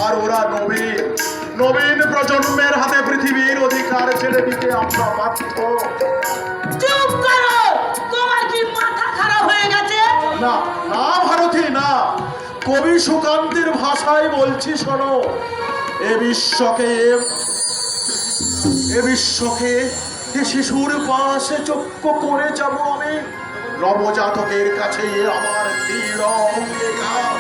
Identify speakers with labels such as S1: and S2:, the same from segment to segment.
S1: আর ওরা নবীন নবীন প্রজন্মের হাতে পৃথিবীর অধিকার ছেড়ে দিতে আমরা বাধ্য।
S2: চুপ করো, তোমার কি মাথা খারাপ হয়ে গেছে?
S1: না না ভারতী না, কবি সুকান্তের ভাষায় বলছি শোনো। এ বিশ্বকে শিশুর পাশে চক্ষ করে যাব আমি। নবজাতকের কাছে আমার দৃঢ় অঙ্গীকার,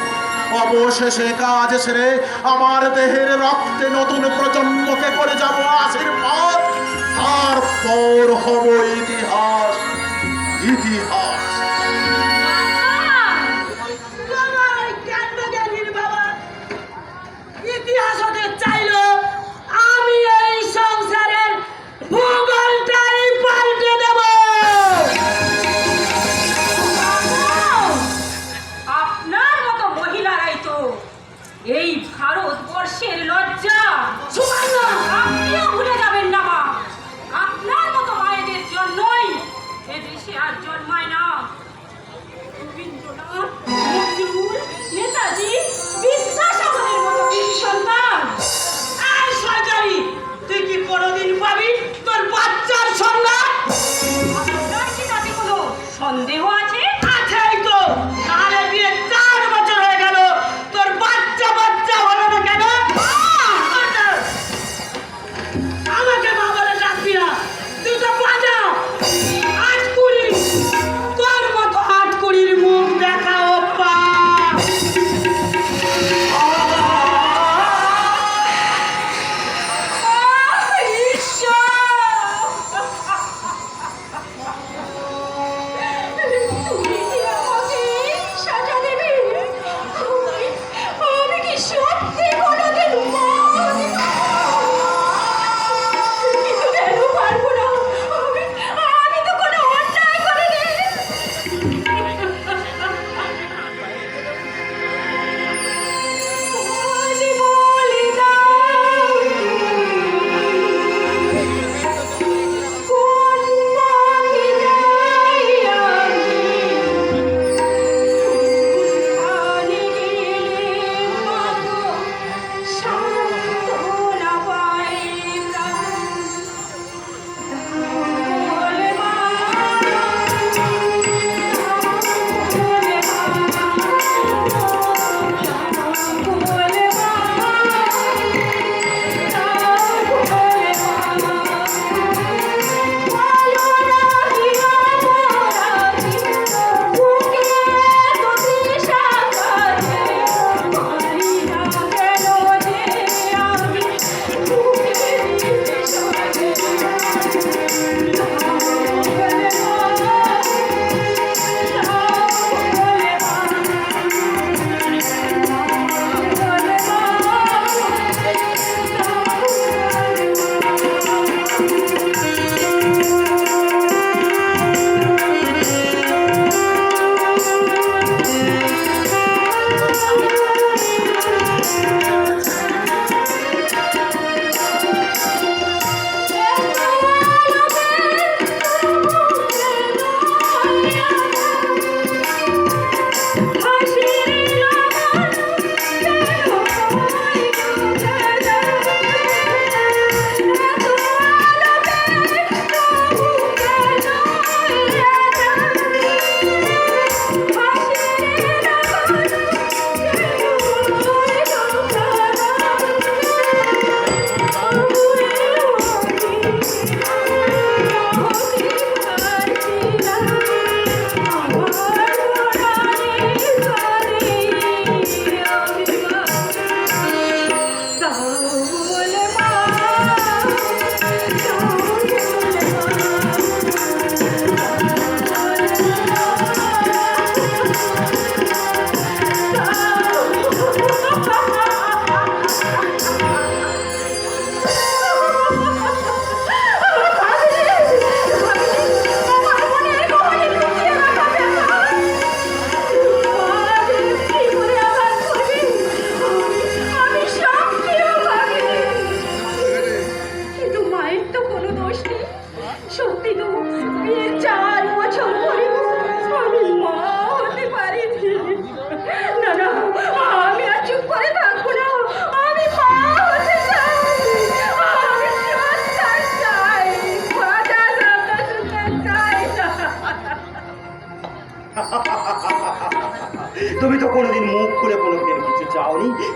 S1: অবশেষে কাজ সেরে আমার দেহের রক্তে নতুন প্রজন্মকে করে যাব আশীর্বাদ। তারপর হব ইতিহাস ইতিহাস।
S2: তোমার ওই জ্ঞানীর বাবা ইতিহাস হতে চাইলো, আমি এই সংসারের ভূগোলটাই পাল্টে দেব।
S3: আপনার মতো মহিলারাই তো এই ভারতবর্ষের লজ্জা।
S2: সুবর্ণ,
S3: আপনিও ভুলে যাবেন না মা, আপনার মতো মায়েদের জন্যই এ দেশে আর জন্মায় না রবীন্দ্রনাথ, নজরুল, নেতাজি, বিদ্যাসাগরের মতো বীর সন্তান।
S2: এই সরকারি, তুই কি কোনোদিন পাবি তোর বাচ্চার সন্ধান?
S3: আপনার কি তাতে কোনো সন্দেহ আছে?
S2: আছেই তো, নাহলে বিয়ে 4 বছর হয়ে গেল, তোর বাচ্চা হলো না কেন? আমাকে মা বলে ডাকবি না, তুই তো বাজা। 8-20, তোর মতো 8-20 মুখ দেখা অপ্পা।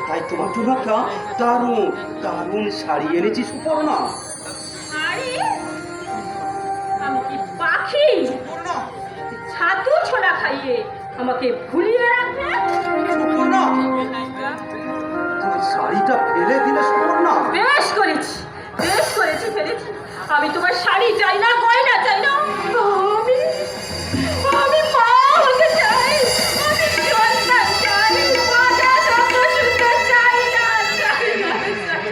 S4: তাই তোমার জন্য একটা দারুণ দারুণ শাড়ি এনেছি সুপর্ণা।
S3: আরে আমি কি পাখি? ছাতু ছোলা খাইয়ে আমাকে ভুলিয়ে রাখবে?
S4: সুপর্ণা, তুমি শাড়িটা ফেলে দিলে সুপর্ণা।
S3: বেশ করেছি, বেশ করেছি, ফেলেছি। আমি তোমার শাড়ি চাই না, গয়না চাই না। আমি মা হতে চাই, আমি সন্তান চাই, বাজা শব্দ শুনতে চাই না, চাই না, চাই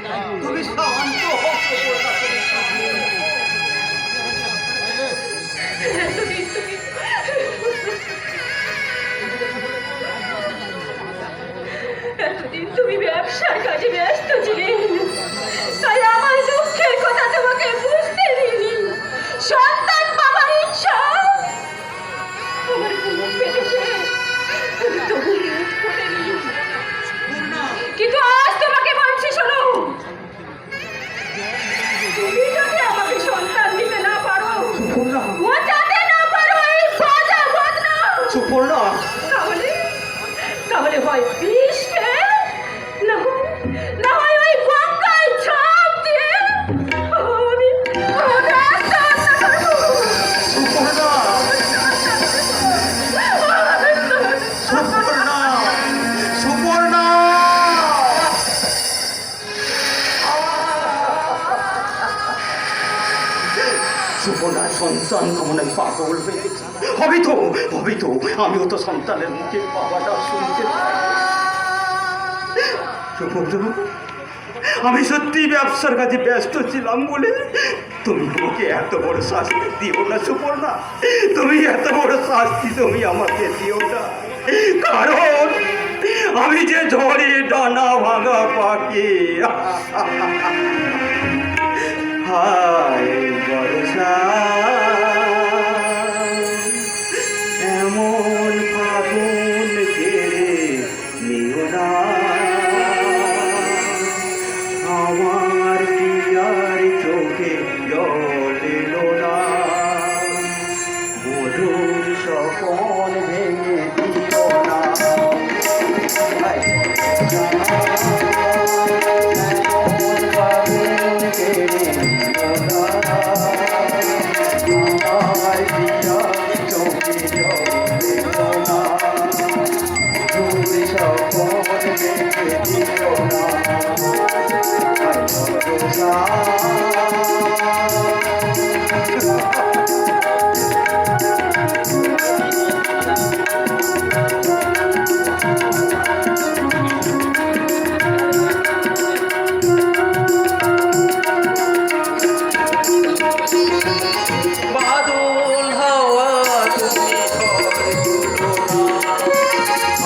S3: না।
S4: তুমি শান্ত হও সুপর্ণা, তুমি শান্ত হও।
S3: এতদিন তুমি ব্যবসার কাজে ব্যস্ত ছিলে, তাই আমার দুঃখের কথা তোমাকে বুঝতে দিইনি। সন্তান বাবার ইচ্ছা আমার বুক পেতেছে, তবু মুখ ফোটেনি। কিন্তু আজ তোমাকে বলছি, শোনো, তুমি যদি আমাকে সন্তান দিতে না পারো,
S4: সুপর্ণা,
S3: বোঝাতে না পারো এই বাজা বদনা,
S4: সুপর্ণা,
S3: তাহলে তাহলে হয় বিষ খেয়ে, না হয় ওই গঙ্গায় ঝাঁপ দিয়ে আমি আত্মহত্যা করবো।
S1: সুপর্ণা, সুপর্ণা, সুপর্ণা।
S4: সুপর্ণার সন্তান কামনায় পাগল হয়ে গেছে। হবে তো আমিও তো সন্তানের মুখে বাবাটা শুনতে চাই। সুপর্ণা, আমি সত্যি ব্যবসার কাজে ব্যস্ত ছিলাম বলে তুমি আমাকে এত বড় শাস্তি দিও না সুপর্ণা। তুমি এত বড় শাস্তি তুমি আমাকে দিও না, কারণ আমি যে ঝড়ে ডানা ভাঙা পাখি। হায় বর্ষা, এমন ফাগুন কেড়ে নিও না আমার পিয়ার চোখে জল এলো না, মধুর স্বপন ভেঙে দিও না। এমন ফাগুন কেড়ে নিও না আমার পিয়ার চোখে জল এলো না, মধুর স্বপন ভেঙে দিও না। বাদল হাওয়া তুমি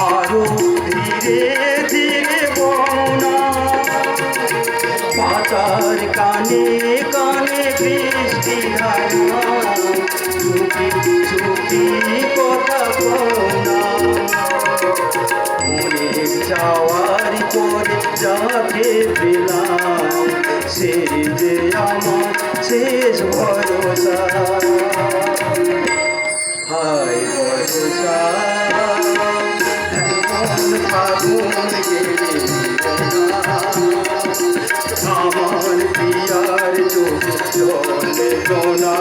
S4: আরো ধীরে ধীরে বনা, পাতার কানে কানে বৃষ্টি ধারা, চুপি চুপি কথা বনা, মনের যাওয়ার পরে যাকে পেলাম সে যে আমার শেষ ভরসা। হায় ভরসা, এমন ফাগুন গেলে আমার পিয়ার চোখে জলে গোনা,